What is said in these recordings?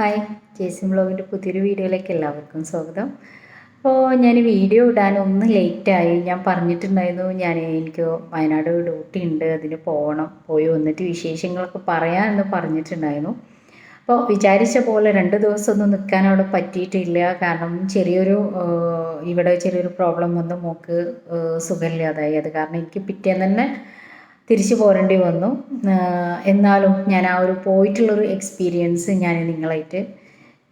Hi, ജേസി വ്ളോഗിൻ്റെ പുതിയൊരു വീഡിയോയിലേക്ക് എല്ലാവർക്കും സ്വാഗതം. അപ്പോൾ ഞാൻ വീഡിയോ ഇടാൻ ഒന്ന് ലേറ്റായി. ഞാൻ പറഞ്ഞിട്ടുണ്ടായിരുന്നു എനിക്ക് വയനാട് ഡ്യൂട്ടി ഉണ്ട്, അതിന് പോയി വന്നിട്ട് വിശേഷങ്ങളൊക്കെ പറയാമെന്ന് പറഞ്ഞിട്ടുണ്ടായിരുന്നു. അപ്പോൾ വിചാരിച്ച പോലെ 2 ദിവസമൊന്നും നിൽക്കാൻ അവിടെ പറ്റിയിട്ടില്ല. കാരണം ഇവിടെ ചെറിയൊരു പ്രോബ്ലം വന്ന് മോൾക്ക് സുഖമില്ലാതായി. അത് കാരണം എനിക്ക് പിറ്റേന്ന് തന്നെ തിരിച്ചു പോരേണ്ടി വന്നു. എന്നാലും ഞാൻ ആ ഒരു പോയിട്ടുള്ളൊരു എക്സ്പീരിയൻസ് ഞാൻ നിങ്ങളായിട്ട്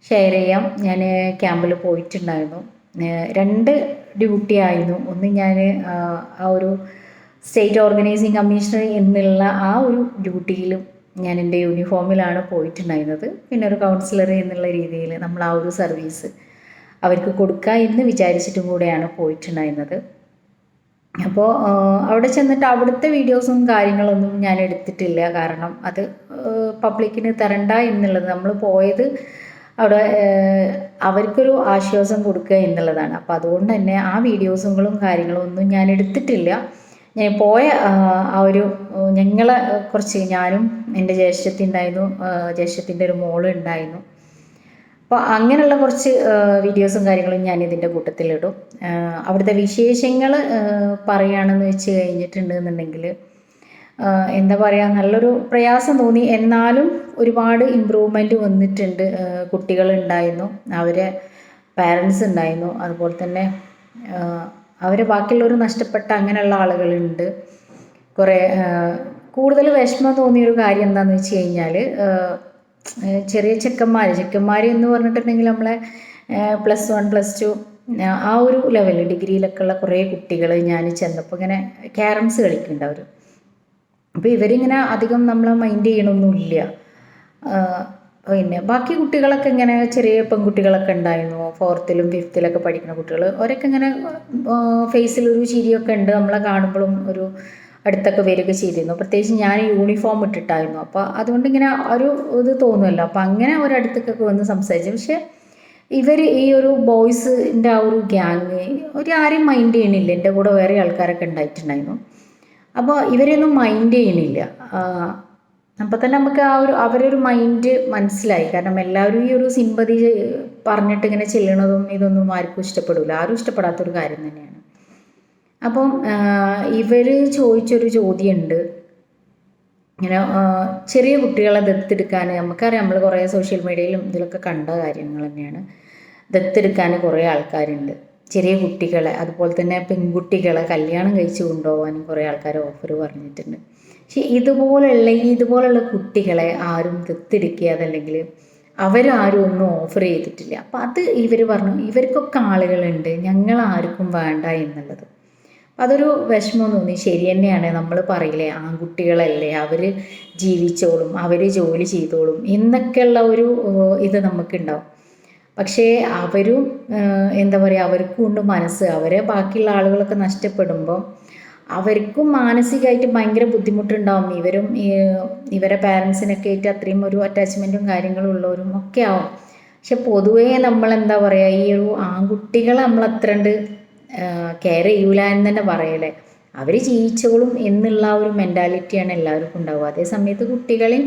ഷെയർ ചെയ്യാം. ഞാൻ ക്യാമ്പിൽ പോയിട്ടുണ്ടായിരുന്നു. 2 ഡ്യൂട്ടി ആയിരുന്നു. ഒന്ന് ഞാൻ ആ ഒരു സ്റ്റേറ്റ് ഓർഗനൈസിങ് കമ്മീഷണർ എന്നുള്ള ആ ഒരു ഡ്യൂട്ടിയിലും ഞാൻ എൻ്റെ യൂണിഫോമിലാണ് പോയിട്ടുണ്ടായിരുന്നത്. പിന്നെ ഒരു കൗൺസിലർ എന്നുള്ള രീതിയിൽ നമ്മൾ ആ ഒരു സർവീസ് അവർക്ക് കൊടുക്കുക എന്ന് വിചാരിച്ചിട്ടും കൂടെയാണ് പോയിട്ടുണ്ടായിരുന്നത്. അപ്പോൾ അവിടെ ചെന്നിട്ട് അവിടുത്തെ വീഡിയോസും കാര്യങ്ങളൊന്നും ഞാൻ എടുത്തിട്ടില്ല. കാരണം അത് പബ്ലിക്കിന് തരണ്ട എന്നുള്ളത്, നമ്മൾ പോയത് അവിടെ അവർക്കൊരു ആശ്വാസം കൊടുക്കുക എന്നുള്ളതാണ്. അപ്പോൾ അതുകൊണ്ട് തന്നെ ആ വീഡിയോസുകളും കാര്യങ്ങളും ഒന്നും ഞാൻ എടുത്തിട്ടില്ല. ഞാൻ പോയ ആ ഒരു ഞാനും എൻ്റെ ജ്യേഷ്ഠത്തി ഉണ്ടായിരുന്നു, ജ്യേഷ്ഠത്തിൻ്റെ ഒരു മോള് ഉണ്ടായിരുന്നു. അപ്പോൾ അങ്ങനെയുള്ള കുറച്ച് വീഡിയോസും കാര്യങ്ങളും ഞാൻ ഇതിൻ്റെ കൂട്ടത്തിലിടും. അവിടുത്തെ വിശേഷങ്ങൾ പറയുകയാണെന്ന് വെച്ച് കഴിഞ്ഞിട്ടുണ്ടെന്നുണ്ടെങ്കിൽ എന്താ പറയുക, നല്ലൊരു പ്രയാസം തോന്നി. എന്നാലും ഒരുപാട് ഇമ്പ്രൂവ്മെൻറ്റ് വന്നിട്ടുണ്ട്. കുട്ടികളുണ്ടായിരുന്നു, അവരെ പാരൻസ് ഉണ്ടായിരുന്നു, അതുപോലെ തന്നെ അവരെ ബാക്കിയുള്ളവർ നഷ്ടപ്പെട്ട അങ്ങനെയുള്ള ആളുകളുണ്ട്. കൂടുതൽ വിഷമം തോന്നിയൊരു കാര്യം എന്താണെന്ന് വെച്ച് കഴിഞ്ഞാൽ, ചെറിയ ചെക്കന്മാർ എന്ന് പറഞ്ഞിട്ടുണ്ടെങ്കിൽ നമ്മളെ +1 +2 ആ ഒരു ലെവൽ ഡിഗ്രിയിലൊക്കെ ഉള്ള കുറേ കുട്ടികൾ ഞാൻ ചെന്നപ്പോൾ ഇങ്ങനെ ക്യാരംസ് കളിക്കുന്നുണ്ട് അവർ. അപ്പോൾ ഇവരിങ്ങനെ അധികം നമ്മളെ മൈൻഡ് ചെയ്യണമൊന്നുമില്ല. പിന്നെ ബാക്കി കുട്ടികളൊക്കെ ഇങ്ങനെ ചെറിയ പെൺകുട്ടികളൊക്കെ ഉണ്ടായിരുന്നു, 4th-ലും 5th-ലൊക്കെ പഠിക്കുന്ന കുട്ടികൾ. അവരൊക്കെ ഇങ്ങനെ ഫേസിലൊരു ചിരിയൊക്കെ ഉണ്ട്, നമ്മളെ കാണുമ്പോഴും ഒരു അടുത്തൊക്കെ വരികയൊക്കെ ചെയ്തിരുന്നു. പ്രത്യേകിച്ച് ഞാൻ യൂണിഫോം ഇട്ടിട്ടായിരുന്നു. അപ്പോൾ അതുകൊണ്ട് ഇങ്ങനെ ഒരു ഇത് തോന്നുമല്ലോ. അപ്പോൾ അങ്ങനെ ഒരടുത്തൊക്കെ വന്ന് സംസാരിച്ചു. പക്ഷേ ഇവർ ഈ ഒരു ബോയ്സിൻ്റെ ആ ഒരു ഗ്യാങ് ആരെയും മൈൻഡ് ചെയ്യണില്ല. എൻ്റെ കൂടെ വേറെ ആൾക്കാരൊക്കെ ഉണ്ടായിട്ടുണ്ടായിരുന്നു. അപ്പോൾ ഇവരെയൊന്നും മൈൻഡ് ചെയ്യണില്ല. അപ്പോൾ തന്നെ നമുക്ക് അവരൊരു മൈൻഡ് മനസ്സിലായി. കാരണം എല്ലാവരും ഈ ഒരു സിമ്പതി പറഞ്ഞിട്ട് ഇങ്ങനെ ചെല്ലണതും ഇതൊന്നും ആർക്കും ഇഷ്ടപ്പെടില്ല. ആരും ഇഷ്ടപ്പെടാത്തൊരു കാര്യം തന്നെയാണ്. അപ്പം ഇവർ ചോദിച്ചൊരു ചോദ്യമുണ്ട്, ഇങ്ങനെ ചെറിയ കുട്ടികളെ ദത്തെടുക്കാൻ. നമുക്കറിയാം, നമ്മൾ കുറേ സോഷ്യൽ മീഡിയയിലും ഇതിലൊക്കെ കണ്ട കാര്യങ്ങൾ തന്നെയാണ്. ദത്തെടുക്കാൻ കുറേ ആൾക്കാരുണ്ട്, ചെറിയ കുട്ടികളെ. അതുപോലെ തന്നെ പെൺകുട്ടികളെ കല്യാണം കഴിച്ച് കൊണ്ടുപോകാനും കുറേ ആൾക്കാർ ഓഫർ പറഞ്ഞിട്ടുണ്ട്. പക്ഷേ ഇതുപോലുള്ള കുട്ടികളെ ആരും ദത്തെടുക്കുക, അതല്ലെങ്കിൽ അവരാരും ഒന്നും ഓഫർ ചെയ്തിട്ടില്ല. അപ്പം അത് ഇവർ പറഞ്ഞു, ഇവർക്കൊക്കെ ആളുകളുണ്ട്, ഞങ്ങളാർക്കും വേണ്ട എന്നുള്ളത്. അതൊരു വിഷമം തോന്നി. ശരി തന്നെയാണ്, നമ്മൾ പറയില്ലേ, ആൺകുട്ടികളല്ലേ, അവർ ജീവിച്ചോളും, അവർ ജോലി ചെയ്തോളും എന്നൊക്കെയുള്ള ഒരു ഇത് നമുക്കുണ്ടാവും. പക്ഷേ അവരും എന്താ പറയുക, അവർക്കും ഉണ്ട് മനസ്സ്. അവരെ ബാക്കിയുള്ള ആളുകളൊക്കെ നഷ്ടപ്പെടുമ്പോൾ അവർക്കും മാനസികമായിട്ട് ഭയങ്കര ബുദ്ധിമുട്ടുണ്ടാവും. ഇവരെ പാരൻസിനൊക്കെ ആയിട്ട് അത്രയും ഒരു അറ്റാച്ച്മെൻറ്റും കാര്യങ്ങളും ഉള്ളവരും ഒക്കെ ആവും. പക്ഷെ പൊതുവേ നമ്മളെന്താ പറയുക, ഈ ഒരു ആൺകുട്ടികളെ നമ്മൾ അത്രണ്ട് കെയർ ചെയ്യൂല എന്ന് തന്നെ പറയലേ. അവർ ജീവിച്ചോളും എന്നുള്ള ഒരു മെൻറ്റാലിറ്റിയാണ് എല്ലാവർക്കും ഉണ്ടാവുക. അതേ സമയത്ത് കുട്ടികളെയും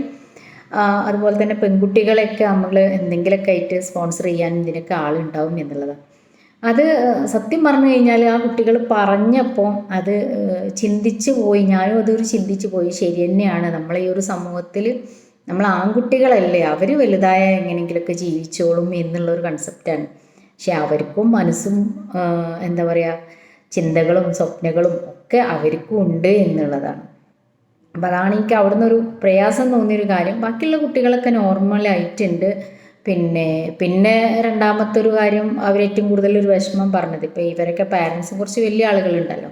അതുപോലെ തന്നെ പെൺകുട്ടികളെയൊക്കെ നമ്മൾ എന്തെങ്കിലുമൊക്കെ ആയിട്ട് സ്പോൺസർ ചെയ്യാൻ ഇതിനൊക്കെ ആളുണ്ടാവും എന്നുള്ളതാണ്. അത് സത്യം പറഞ്ഞു കഴിഞ്ഞാൽ ആ കുട്ടികൾ പറഞ്ഞപ്പോൾ അത് ചിന്തിച്ചു പോയി. ഞാനും അതൊരു ചിന്തിച്ചു പോയി. ശരി തന്നെയാണ്, നമ്മളെ ഈ ഒരു സമൂഹത്തിൽ നമ്മൾ ആൺകുട്ടികളല്ലേ, അവർ വലുതായ എങ്ങനെയെങ്കിലുമൊക്കെ ജീവിച്ചോളും എന്നുള്ളൊരു കൺസെപ്റ്റാണ്. പക്ഷെ അവർക്കും മനസ്സും എന്താ പറയുക, ചിന്തകളും സ്വപ്നങ്ങളും ഒക്കെ അവർക്കും ഉണ്ട് എന്നുള്ളതാണ്. അപ്പം അതാണ് എനിക്ക് അവിടെ നിന്നൊരു പ്രയാസം തോന്നിയൊരു കാര്യം. ബാക്കിയുള്ള കുട്ടികളൊക്കെ നോർമലായിട്ടുണ്ട്. പിന്നെ രണ്ടാമത്തെ ഒരു കാര്യം, അവരേറ്റവും കൂടുതലൊരു വിഷമം പറഞ്ഞത്, ഇപ്പോൾ ഇവരൊക്കെ പാരൻസും കുറച്ച് വലിയ ആളുകളുണ്ടല്ലോ,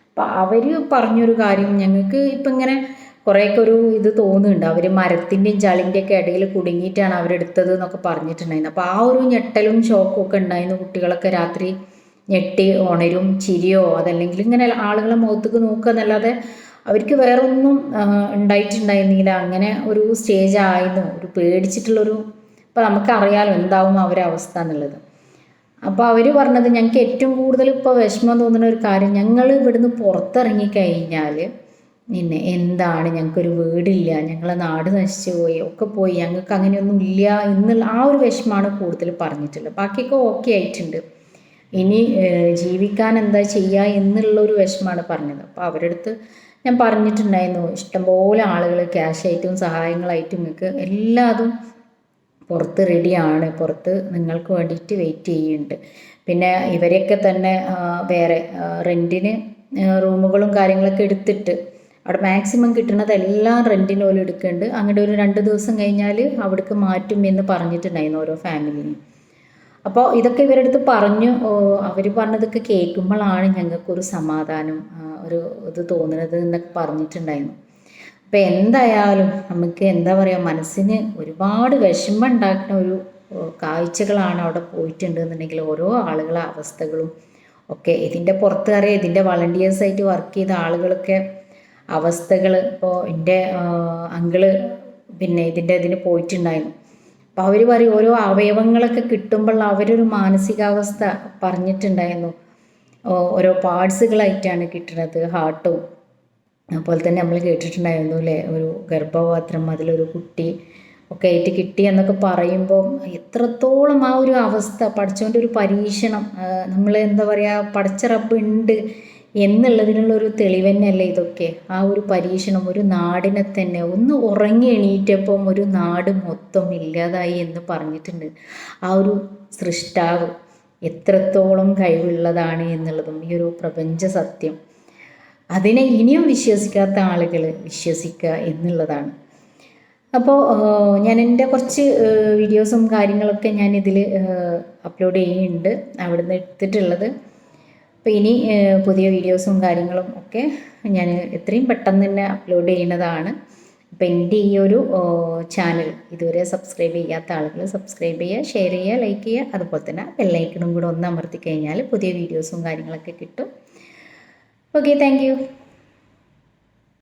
അപ്പോൾ അവർ പറഞ്ഞൊരു കാര്യം, ഞങ്ങൾക്ക് ഇപ്പം ഇങ്ങനെ കുറേയൊക്കെ ഒരു ഇത് തോന്നുന്നുണ്ട്, അവർ മരത്തിൻ്റെയും ചളിൻ്റെയൊക്കെ ഇടയിൽ കുടുങ്ങിയിട്ടാണ് അവരെടുത്തത് എന്നൊക്കെ പറഞ്ഞിട്ടുണ്ടായിരുന്നു. അപ്പോൾ ആ ഒരു ഞെട്ടലും ഷോക്കും ഒക്കെ ഉണ്ടായിരുന്നു. കുട്ടികളൊക്കെ രാത്രി ഞെട്ടി ഉണരും, ചിരിയോ അതല്ലെങ്കിൽ ഇങ്ങനെ ആളുകളെ മുഖത്തേക്ക് നോക്കുക എന്നല്ലാതെ അവർക്ക് വേറെ ഒന്നും ഉണ്ടായിട്ടുണ്ടായിരുന്നില്ല. അങ്ങനെ ഒരു സ്റ്റേജ് ആയിരുന്നു, ഒരു പേടിച്ചിട്ടുള്ളൊരു. അപ്പോൾ നമുക്കറിയാലോ എന്താവും അവരുടെ അവസ്ഥ എന്നുള്ളത്. അപ്പോൾ അവർ പറഞ്ഞത്, ഞങ്ങൾക്ക് ഏറ്റവും കൂടുതൽ ഇപ്പോൾ വിഷമം തോന്നുന്ന ഒരു കാര്യം, ഞങ്ങൾ ഇവിടുന്ന് പുറത്തിറങ്ങിക്കഴിഞ്ഞാൽ പിന്നെ എന്താണ് ഞങ്ങൾക്കൊരു വീടില്ല, ഞങ്ങളെ നാട് നശിച്ചു പോയി, ഒക്കെ പോയി, ഞങ്ങൾക്ക് അങ്ങനെയൊന്നും ഇല്ല എന്നുള്ള ആ ഒരു വിഷമമാണ് കൂടുതൽ പറഞ്ഞിട്ടുള്ളത്. ബാക്കിയൊക്കെ ഓക്കെ ആയിട്ടുണ്ട്. ഇനി ജീവിക്കാൻ എന്താ ചെയ്യുക എന്നുള്ളൊരു വിഷമമാണ് പറഞ്ഞത്. അപ്പോൾ അവരുടെ അടുത്ത് ഞാൻ പറഞ്ഞിട്ടുണ്ടായിരുന്നു, ഇഷ്ടംപോലെ ആളുകൾ ക്യാഷായിട്ടും സഹായങ്ങളായിട്ടും നിങ്ങൾക്ക് എല്ലാതും പുറത്ത് റെഡിയാണ്, പുറത്ത് നിങ്ങൾക്ക് വേണ്ടിയിട്ട് വെയിറ്റ് ചെയ്യുന്നുണ്ട്. പിന്നെ ഇവരെയൊക്കെ തന്നെ വേറെ റെൻറ്റിന് റൂമുകളും കാര്യങ്ങളൊക്കെ എടുത്തിട്ട് അവിടെ മാക്സിമം കിട്ടുന്നത് എല്ലാം റെൻറ്റിന് പോലും എടുക്കുന്നുണ്ട്. അങ്ങോട്ട് ഒരു 2 ദിവസം കഴിഞ്ഞാൽ അവിടേക്ക് മാറ്റും എന്ന് പറഞ്ഞിട്ടുണ്ടായിരുന്നു ഓരോ ഫാമിലിനും. അപ്പോൾ ഇതൊക്കെ ഇവരുടെ അടുത്ത് പറഞ്ഞു. അവർ പറഞ്ഞതൊക്കെ കേൾക്കുമ്പോഴാണ് ഞങ്ങൾക്കൊരു സമാധാനം, ഒരു ഇത് തോന്നുന്നത് എന്നൊക്കെ പറഞ്ഞിട്ടുണ്ടായിരുന്നു. അപ്പോൾ എന്തായാലും നമുക്ക് എന്താ പറയുക, മനസ്സിന് ഒരുപാട് വിഷമം ഉണ്ടാക്കുന്ന ഒരു കാഴ്ചകളാണ് അവിടെ പോയിട്ടുണ്ട് എന്നുണ്ടെങ്കിൽ ഓരോ ആളുകളെ അവസ്ഥകളും ഒക്കെ. ഇതിൻ്റെ പുറത്ത് അറിയാം, ഇതിൻ്റെ വളണ്ടിയേഴ്സായിട്ട് വർക്ക് ചെയ്ത ആളുകളൊക്കെ അവസ്ഥകൾ. ഇപ്പോൾ എൻ്റെ അങ്കിള് പിന്നെ ഇതിന് പോയിട്ടുണ്ടായിരുന്നു. അപ്പോൾ അവർ പറയും ഓരോ അവയവങ്ങളൊക്കെ കിട്ടുമ്പോൾ അവരൊരു മാനസികാവസ്ഥ പറഞ്ഞിട്ടുണ്ടായിരുന്നു. ഓരോ പാർട്സുകളായിട്ടാണ് കിട്ടുന്നത്, ഹാർട്ടും അതുപോലെ തന്നെ നമ്മൾ കേട്ടിട്ടുണ്ടായിരുന്നു അല്ലേ, ഒരു ഗർഭപാത്രം, അതിലൊരു കുട്ടി ഒക്കെ ആയിട്ട് കിട്ടി എന്നൊക്കെ പറയുമ്പോൾ എത്രത്തോളം ആ ഒരു അവസ്ഥ, പഠിച്ചവൻ്റെ ഒരു പരീക്ഷണം, നമ്മൾ എന്താ പറയുക, പഠിച്ച റബ്ബ് ഉണ്ട് എന്നുള്ളതിനുള്ളൊരു തെളിവ് തന്നെയല്ലേ ഇതൊക്കെ. ആ ഒരു പരീക്ഷണം ഒരു നാടിനെ തന്നെ ഒന്ന് ഉറങ്ങി എണീറ്റപ്പം ഒരു നാട് മൊത്തം ഇല്ലാതായി എന്ന് പറഞ്ഞിട്ടുണ്ട്. ആ ഒരു സൃഷ്ടാവ് എത്രത്തോളം കഴിവുള്ളതാണ് എന്നുള്ളതും ഈ ഒരു പ്രപഞ്ച സത്യം, അതിനെ ഇനിയും വിശ്വസിക്കാത്ത ആളുകൾ വിശ്വസിക്കുക എന്നുള്ളതാണ്. അപ്പോൾ ഞാൻ എൻ്റെ കുറച്ച് വീഡിയോസും കാര്യങ്ങളൊക്കെ ഞാൻ ഇതിൽ അപ്ലോഡ് ചെയ്യുന്നുണ്ട്, അവിടുന്ന് എടുത്തിട്ടുള്ളത്. അപ്പോൾ ഇനി പുതിയ വീഡിയോസും കാര്യങ്ങളും ഒക്കെ ഞാൻ എത്രയും പെട്ടെന്ന് തന്നെ അപ്ലോഡ് ചെയ്യുന്നതാണ്. അപ്പോൾ എൻ്റെ ഈ ഒരു ചാനൽ ഇതുവരെ സബ്സ്ക്രൈബ് ചെയ്യാത്ത ആളുകൾ സബ്സ്ക്രൈബ് ചെയ്യുക, ഷെയർ ചെയ്യുക, ലൈക്ക് ചെയ്യുക, അതുപോലെ തന്നെ ബെല്ലൈക്കണും കൂടെ ഒന്ന് അമർത്തി കഴിഞ്ഞാൽ പുതിയ വീഡിയോസും കാര്യങ്ങളൊക്കെ കിട്ടും. Okay, thank you.